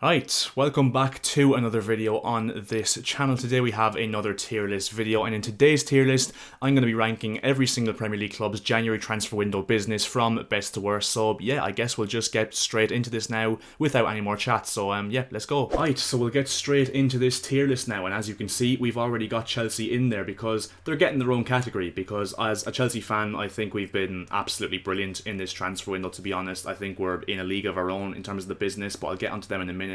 Right, welcome back to another video on this channel. Today we have another tier list video, and in today's tier list I'm going to be ranking every single Premier League club's January transfer window business from best to worst. So yeah, I guess we'll just get straight into this now without any more chat. So yeah, let's go. Right, so we'll get straight into this tier list now, and as you can see we've already got Chelsea in there because they're getting their own category, because as a Chelsea fan I think we've been absolutely brilliant in this transfer window, to be honest. I think we're in a league of our own in terms of the business, but I'll get onto them in a minute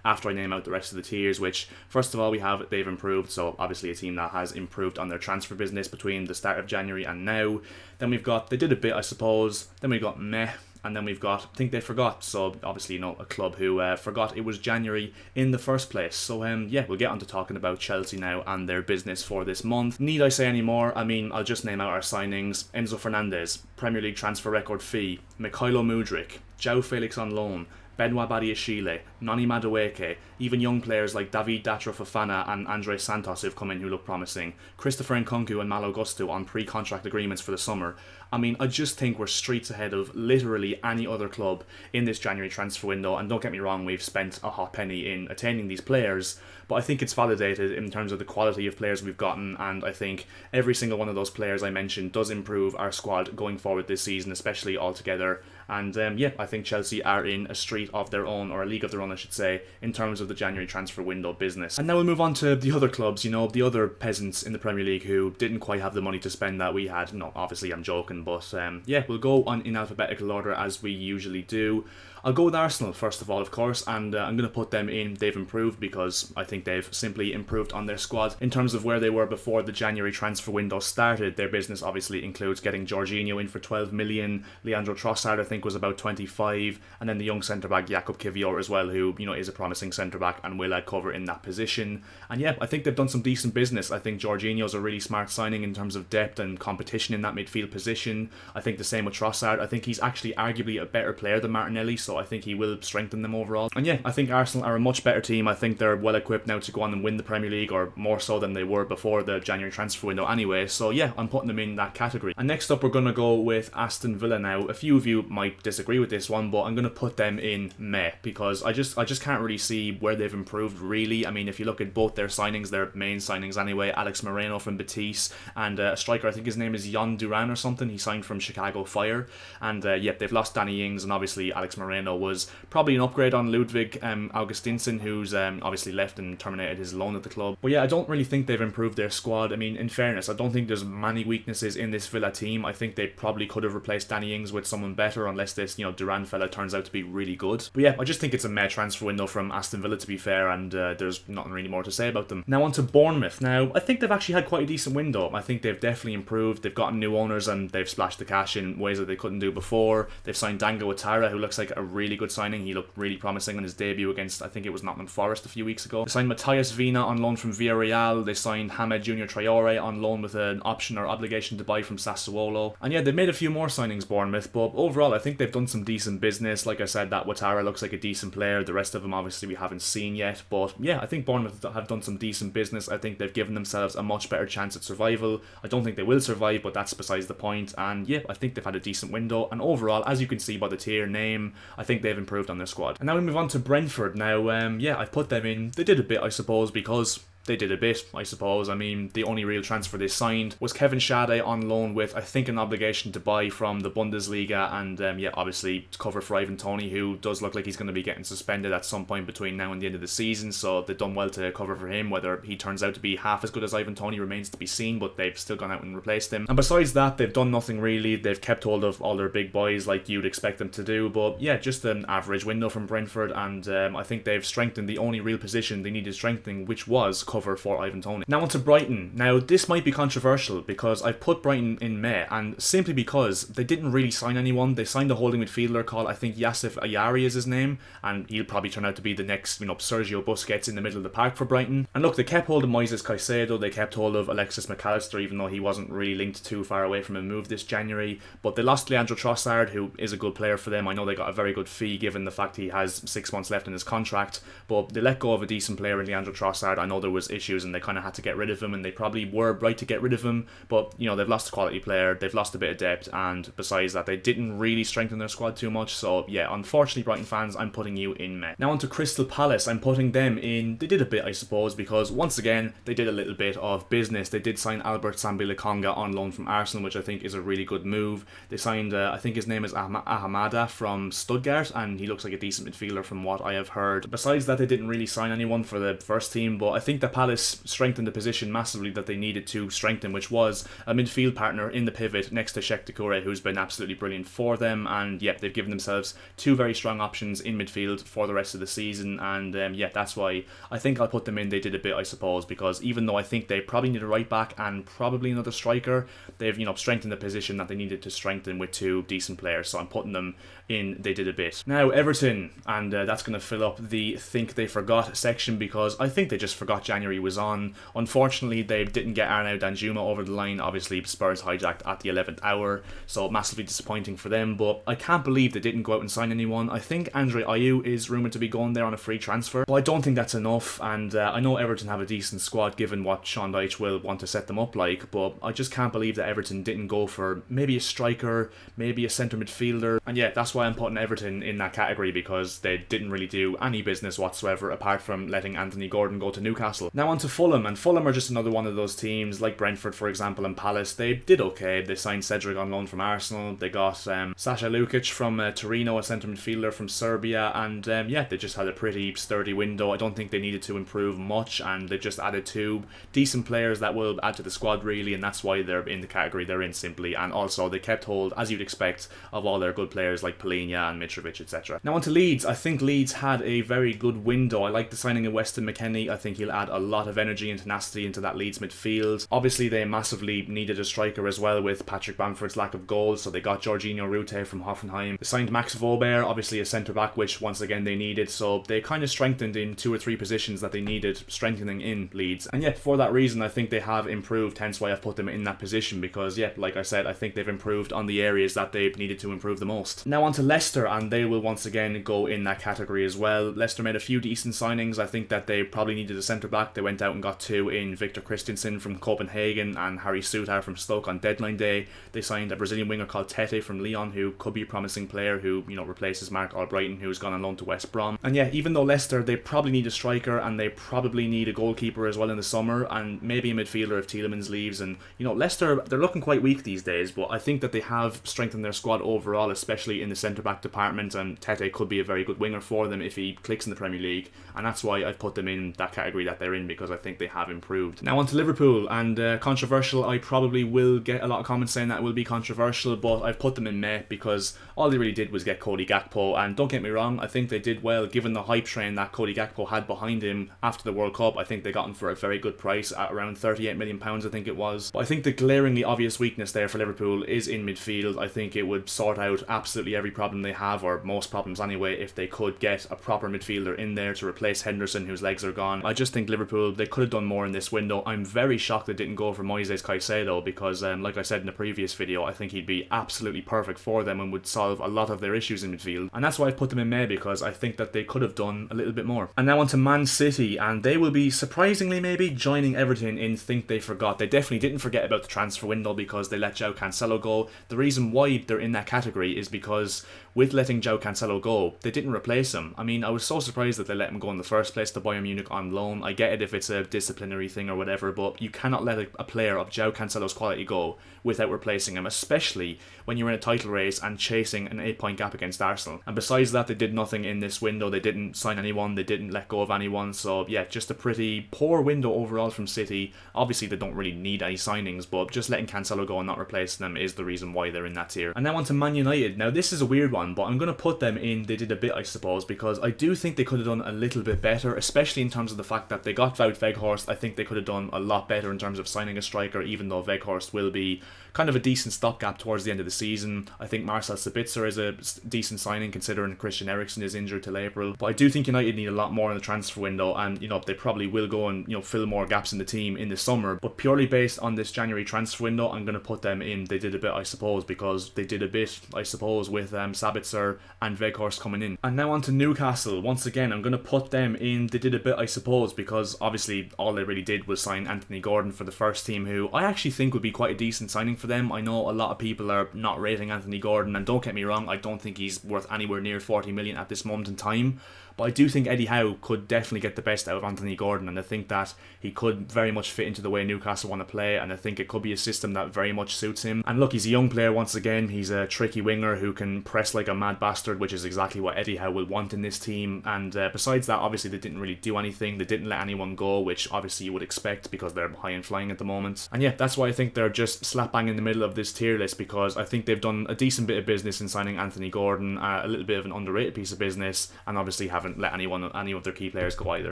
after I name out the rest of the tiers, which first of all they've improved. So obviously a team that has improved on their transfer business between the start of January and now. Then we've got they did a bit, I suppose. Then we've got meh. And then we've got, I think they forgot. So obviously, a club who forgot it was January in the first place. So yeah, we'll get on to talking about Chelsea now and their business for this month. Need I say any more? I mean, I'll just name out our signings. Enzo Fernandez, Premier League transfer record fee. Mikhailo Mudryk, João Felix on loan. Benoit Badiashile, Noni Madueke, even young players like David Datro Fofana and Andre Santos who've come in who look promising, Christopher Nkunku and Malo Gusto on pre-contract agreements for the summer. I mean, I just think we're streets ahead of literally any other club in this January transfer window, and don't get me wrong, we've spent a hot penny in attaining these players, but I think it's validated in terms of the quality of players we've gotten, and I think every single one of those players I mentioned does improve our squad going forward this season, especially altogether. And yeah, I think Chelsea are in a street of their own, or a league of their own I should say, in terms of the January transfer window business. And now we'll move on to the other clubs, the other peasants in the Premier League who didn't quite have the money to spend that we had. No, obviously I'm joking, but yeah, we'll go on in alphabetical order as we usually do. I'll go with Arsenal first of all, of course, and I'm going to put them in they've improved, because I think they've simply improved on their squad in terms of where they were before the January transfer window started. Their business obviously includes getting Jorginho in for 12 million, Leandro Trossard I think was about 25, and then the young centre-back Jakub Kiwior as well, who is a promising centre-back and will add cover in that position. And yeah, I think they've done some decent business. I think Jorginho's a really smart signing in terms of depth and competition in that midfield position. I think the same with Trossard. I think he's actually arguably a better player than Martinelli, so I think he will strengthen them overall. And yeah, I think Arsenal are a much better team. I think they're well equipped now to go on and win the Premier League, or more so than they were before the January transfer window anyway. So yeah, I'm putting them in that category. And next up we're going to go with Aston Villa now. A few of you might disagree with this one, but I'm going to put them in meh, because I just can't really see where they've improved really. I mean, if you look at both their signings, their main signings anyway, Alex Moreno from Betis, and a striker, I think his name is Jan Duran or something, he signed from Chicago Fire. And yeah, they've lost Danny Ings, and obviously Alex Moreno was probably an upgrade on Ludwig Augustinsson, who's obviously left and terminated his loan at the club. But yeah, I don't really think they've improved their squad. I mean, in fairness, I don't think there's many weaknesses in this Villa team. I think they probably could have replaced Danny Ings with someone better, unless this Duran fella turns out to be really good. But yeah, I just think it's a meh transfer window from Aston Villa, to be fair, and there's nothing really more to say about them. Now on to Bournemouth. Now, I think they've actually had quite a decent window. I think they've definitely improved. They've gotten new owners and they've splashed the cash in ways that they couldn't do before. They've signed Dango Ouattara, who looks like a really good signing. He looked really promising in his debut against, I think it was Nottingham Forest a few weeks ago. They signed Matthias Vina on loan from Villarreal. They signed Hamed Junior Traore on loan with an option or obligation to buy from Sassuolo. And yeah, they've made a few more signings, Bournemouth, but overall I think they've done some decent business. Like I said, that Ouattara looks like a decent player. The rest of them obviously we haven't seen yet, but yeah, I think Bournemouth have done some decent business. I think they've given themselves a much better chance at survival. I don't think they will survive, but that's besides the point. And yeah, I think they've had a decent window, and overall, as you can see by the tier name, I think they've improved on their squad. And now we move on to Brentford. Now yeah, I've put them in, they did a bit I suppose, because they did a bit, I suppose. I mean, the only real transfer they signed was Kevin Schade on loan with, I think, an obligation to buy from the Bundesliga, and yeah, obviously cover for Ivan Toney, who does look like he's going to be getting suspended at some point between now and the end of the season, so they've done well to cover for him. Whether he turns out to be half as good as Ivan Toney remains to be seen, but they've still gone out and replaced him. And besides that, they've done nothing really. They've kept hold of all their big boys like you'd expect them to do, but yeah, just an average window from Brentford, and I think they've strengthened the only real position they needed strengthening, which was cover for Ivan Toney. Now on to Brighton. Now this might be controversial, because I've put Brighton in meh, and simply because they didn't really sign anyone. They signed a holding midfielder called, I think, Yassif Ayari is his name, and he'll probably turn out to be the next Sergio Busquets in the middle of the park for Brighton. And look, they kept hold of Moises Caicedo, they kept hold of Alexis McAllister, even though he wasn't really linked too far away from a move this January, but they lost Leandro Trossard, who is a good player for them. I know they got a very good fee given the fact he has 6 months left in his contract, but they let go of a decent player in Leandro Trossard. I know there was numerous issues and they kind of had to get rid of him, and they probably were right to get rid of him, but you know, they've lost a quality player, they've lost a bit of depth, and besides that, they didn't really strengthen their squad too much. So yeah, unfortunately, Brighton fans, I'm putting you in meh. Now on to Crystal Palace. I'm putting them in, they did a bit, I suppose, because once again, they did a little bit of business. They did sign Albert Sambi-Lokonga on loan from Arsenal, which I think is a really good move. They signed, I think his name is Ahamada from Stuttgart, and he looks like a decent midfielder from what I have heard. Besides that, they didn't really sign anyone for the first team, but I think that Palace strengthened the position massively that they needed to strengthen, which was a midfield partner in the pivot next to Sheikh Doucouré, who's been absolutely brilliant for them. And yeah, they've given themselves two very strong options in midfield for the rest of the season, and yeah, that's why I think I'll put them in. They did a bit, I suppose, because even though I think they probably need a right back and probably another striker, they've, you know, strengthened the position that they needed to strengthen with two decent players, so I'm putting them in. They did a bit. Now Everton, and that's going to fill up the think they forgot section, because I think they just forgot January was on. Unfortunately, they didn't get Arnaud Danjuma over the line. Obviously, Spurs hijacked at the 11th hour, so massively disappointing for them, but I can't believe they didn't go out and sign anyone. I think Andre Ayew is rumoured to be going there on a free transfer, but I don't think that's enough, and I know Everton have a decent squad given what Sean Dyche will want to set them up like, but I just can't believe that Everton didn't go for maybe a striker, maybe a centre midfielder, and yeah, that's why I'm putting Everton in that category, because they didn't really do any business whatsoever apart from letting Anthony Gordon go to Newcastle. Now on to Fulham, and Fulham are just another one of those teams like Brentford, for example, and Palace. They did okay. They signed Cedric on loan from Arsenal, they got Sasha Lukic from Torino, a centre midfielder from Serbia, and yeah, they just had a pretty sturdy window. I don't think they needed to improve much, and they just added two decent players that will add to the squad really, and that's why they're in the category they're in simply. And also they kept hold, as you'd expect, of all their good players like Polina and Mitrovic, etc. Now on to Leeds. I think Leeds had a very good window. I like the signing of Weston McKennie. I think he'll add a lot of energy and tenacity into that Leeds midfield. Obviously they massively needed a striker as well with Patrick Bamford's lack of goals, so they got Jorginho Rute from Hoffenheim. They signed Max Vauber, obviously a centre back, which once again they needed, so they kind of strengthened in 2 or 3 positions that they needed strengthening in Leeds. And yet for that reason I think they have improved, hence why I've put them in that position, because yeah, like I said, I think they've improved on the areas that they've needed to improve the most. Now on to Leicester, and they will once again go in that category as well. Leicester made a few decent signings. I think that they probably needed a centre back. They went out and got 2 in Victor Christensen from Copenhagen and Harry Souttar from Stoke on deadline day. They signed a Brazilian winger called Tete from Lyon, who could be a promising player who, you know, replaces Mark Albrighton, who's gone on loan to West Brom. And yeah, even though Leicester, they probably need a striker and they probably need a goalkeeper as well in the summer, and maybe a midfielder if Tielemans leaves. And you know, Leicester, they're looking quite weak these days, but I think that they have strengthened their squad overall, especially in the centre back department, and Tete could be a very good winger for them if he clicks in the Premier League, and that's why I've put them in that category that they're in, because I think they have improved. Now on to Liverpool, and controversial, I probably will get a lot of comments saying that will be controversial, but I've put them in meh because all they really did was get Cody Gakpo, and don't get me wrong, I think they did well given the hype train that Cody Gakpo had behind him after the World Cup. I think they got him for a very good price at around £38 million, I think it was. But I think the glaringly obvious weakness there for Liverpool is in midfield. I think it would sort out absolutely every problem they have, or most problems anyway, if they could get a proper midfielder in there to replace Henderson, whose legs are gone. I just think Liverpool, they could have done more in this window. I'm very shocked they didn't go for Moises Caicedo, because like I said in the previous video, I think he'd be absolutely perfect for them and would solve a lot of their issues in midfield, and that's why I put them in May, because I think that they could have done a little bit more. And now on to Man City, and they will be surprisingly maybe joining Everton in think they forgot. They definitely didn't forget about the transfer window because they let João Cancelo go. The reason why they're in that category is because with letting João Cancelo go, they didn't replace him. I mean, I was so surprised that they let him go in the first place to Bayern Munich on loan. I get it if it's a disciplinary thing or whatever, but you cannot let a player of João Cancelo's quality go without replacing him, especially when you're in a title race and chasing an 8-point gap against Arsenal. And besides that, they did nothing in this window. They didn't sign anyone, they didn't let go of anyone, so yeah, just a pretty poor window overall from City. Obviously they don't really need any signings, but just letting Cancelo go and not replacing them is the reason why they're in that tier. And now on to Man United. Now this is a weird one, but I'm going to put them in they did a bit, I suppose, because I do think they could have done a little bit better, especially in terms of the fact that they got Wout Weghorst. I think they could have done a lot better in terms of signing a striker, even though Weghorst will be kind of a decent stopgap towards the end of the season. I think Marcel Sabitzer is a decent signing considering Christian Eriksen is injured till April, but I do think United need a lot more in the transfer window, and you know, they probably will go and, you know, fill more gaps in the team in the summer. But purely based on this January transfer window, I'm going to put them in they did a bit, I suppose, because they did a bit, I suppose, with Sabitzer and Weghorst coming in. And now on to Newcastle. Once again, I'm going to put them in they did a bit, I suppose, because obviously all they really did was sign Anthony Gordon for the first team, who I actually think would be quite a decent signing for them. I know a lot of people are not rating Anthony Gordon, and don't get me wrong, I don't think he's worth anywhere near 40 million at this moment in time. But I do think Eddie Howe could definitely get the best out of Anthony Gordon, and I think that he could very much fit into the way Newcastle want to play, and I think it could be a system that very much suits him. And look, he's a young player once again. He's a tricky winger who can press like a mad bastard, which is exactly what Eddie Howe will want in this team. And besides that, obviously they didn't really do anything. They didn't let anyone go, which obviously you would expect because they're high and flying at the moment. And yeah, that's why I think they're just slap bang in the middle of this tier list, because I think they've done a decent bit of business in signing Anthony Gordon, a little bit of an underrated piece of business, and obviously haven't let any of their key players go either.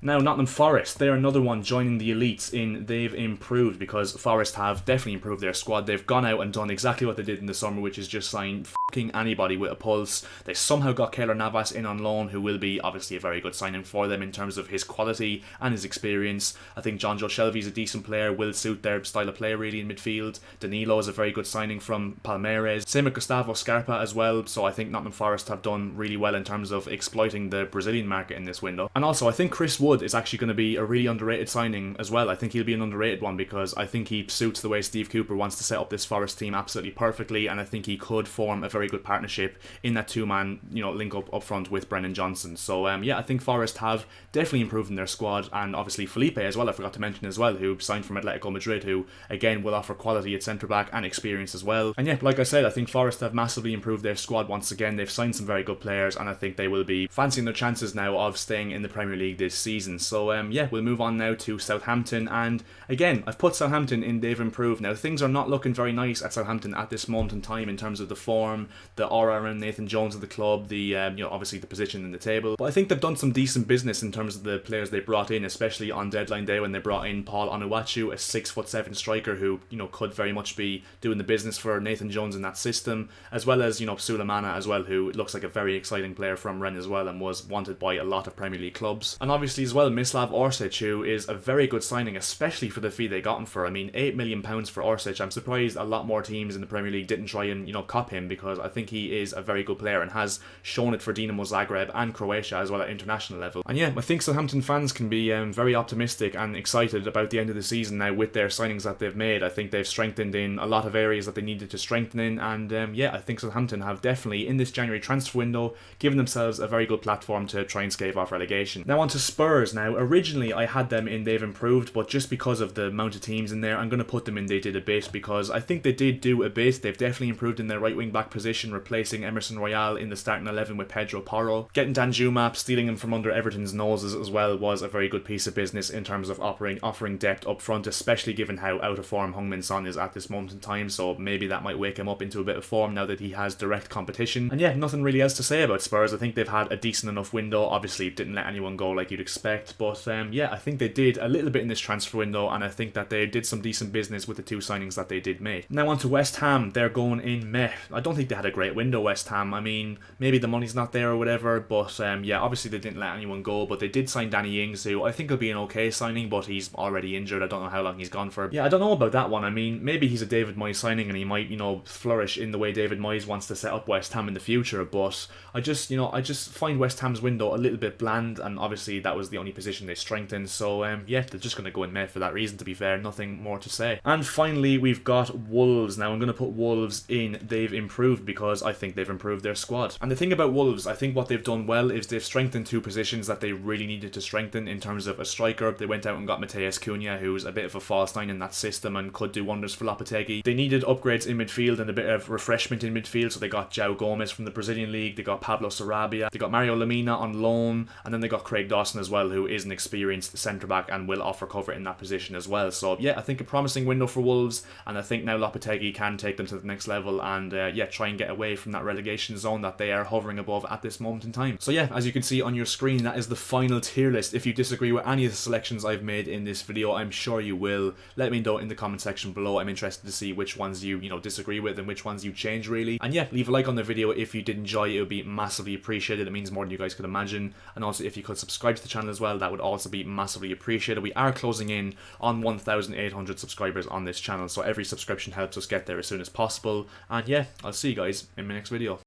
Now, Nottingham Forest, they're another one joining the elites in they've improved, because Forest have definitely improved their squad. They've gone out and done exactly what they did in the summer, which is just sign fucking anybody with a pulse. They somehow got Keylor Navas in on loan, who will be obviously a very good signing for them in terms of his quality and his experience. I think John Joe Shelby's a decent player, will suit their style of play really in midfield. Danilo is a very good signing from Palmeiras. Same with Gustavo Scarpa as well, so I think Nottingham Forest have done really well in terms of exploiting the Brazilian market in this window. And also, I think Chris Wood is actually going to be a really underrated signing as well. I think he'll be an underrated one, because I think he suits the way Steve Cooper wants to set up this Forest team absolutely perfectly, and I think he could form a very good partnership in that two-man, link up front with Brennan Johnson. So yeah, I think Forest have definitely improved in their squad, and obviously Felipe as well, I forgot to mention as well, who signed from Atletico Madrid, who again will offer quality at centre-back and experience as well. And yeah, like I said, I think Forest have massively improved their squad once again. They've signed some very good players, and I think they will be fancying their chances now of staying in the Premier League this season. So yeah, we'll move on now to Southampton, and again, I've put Southampton in they've improved. Now, things are not looking very nice at Southampton at this moment in time in terms of the form, the aura around Nathan Jones of the club, the obviously the position in the table. But I think they've done some decent business in terms of the players they brought in, especially on deadline day when they brought in Paul Onuachu, a 6'7" striker who could very much be doing the business for Nathan Jones in that system, as well as Sulemana as well, who looks like a very exciting player from Rennes as well and was wanted by a lot of Premier League clubs. And obviously as well, Mislav Orsic, who is a very good signing, especially for the fee they got him for. I mean, £8 million for Orsic. I'm surprised a lot more teams in the Premier League didn't try and cop him, because I think he is a very good player and has shown it for Dinamo Zagreb and Croatia as well at international level. And yeah, I think Southampton fans can be very optimistic and excited about the end of the season now with their signings that they've made. I think they've strengthened in a lot of areas that they needed to strengthen in, and yeah, I think Southampton have definitely in this January transfer window given themselves a very good platform to try and stave off relegation. Now on to Spurs. Now originally I had them in they've improved, but just because of the amount of teams in there, I'm going to put them in they did a bit, because I think they did do a bit. They've definitely improved in their right wing back position, replacing Emerson Royale in the starting 11 with Pedro Porro. Getting Dan Jumap, stealing him from under Everton's noses as well, was a very good piece of business in terms of offering depth up front, especially given how out of form Heung-min Son is at this moment in time, so maybe that might wake him up into a bit of form now that he has direct competition. And yeah, nothing really else to say about Spurs. I think they've had a decent enough window. Obviously didn't let anyone go like you'd expect, but yeah, I think they did a little bit in this transfer window, and I think that they did some decent business with the two signings that they did make. Now on to West Ham. They're going in meh. I don't think they had a great window, West Ham. I mean, maybe the money's not there or whatever, but yeah, obviously they didn't let anyone go, but they did sign Danny Ings, who I think will be an okay signing, but he's already injured. I don't know how long he's gone for. Yeah, I don't know about that one. I mean, maybe he's a David Moyes signing and he might, flourish in the way David Moyes wants to set up West Ham in the future, but I just find West Ham's window a little bit bland, and obviously that was the only position they strengthened, so yeah, they're just going to go in meh for that reason, to be fair. Nothing more to say. And finally, we've got Wolves. Now I'm going to put Wolves in they've improved, because I think they've improved their squad. And the thing about Wolves, I think what they've done well is they've strengthened two positions that they really needed to strengthen in terms of a striker. They went out and got Mateus Cunha, who's a bit of a false nine in that system and could do wonders for Lopetegui. They needed upgrades in midfield and a bit of refreshment in midfield, so they got João Gomes from the Brazilian league, they got Pablo Sarabia, they got Mario Lemina on loan, and then they got Craig Dawson as well, who is an experienced centre-back and will offer cover in that position as well. So yeah, I think a promising window for Wolves, and I think now Lopetegui can take them to the next level and yeah, try and get away from that relegation zone that they are hovering above at this moment in time. So yeah, as you can see on your screen, that is the final tier list. If you disagree with any of the selections I've made in this video, I'm sure you will. Let me know in the comment section below. I'm interested to see which ones you disagree with and which ones you change really. And yeah, leave a like on the video if you did enjoy it. It would be massively appreciated. It means more than you guys could imagine. And also if you could subscribe to the channel as well, that would also be massively appreciated. We are closing in on 1,800 subscribers on this channel, so every subscription helps us get there as soon as possible. And yeah, I'll see you guys in my next video.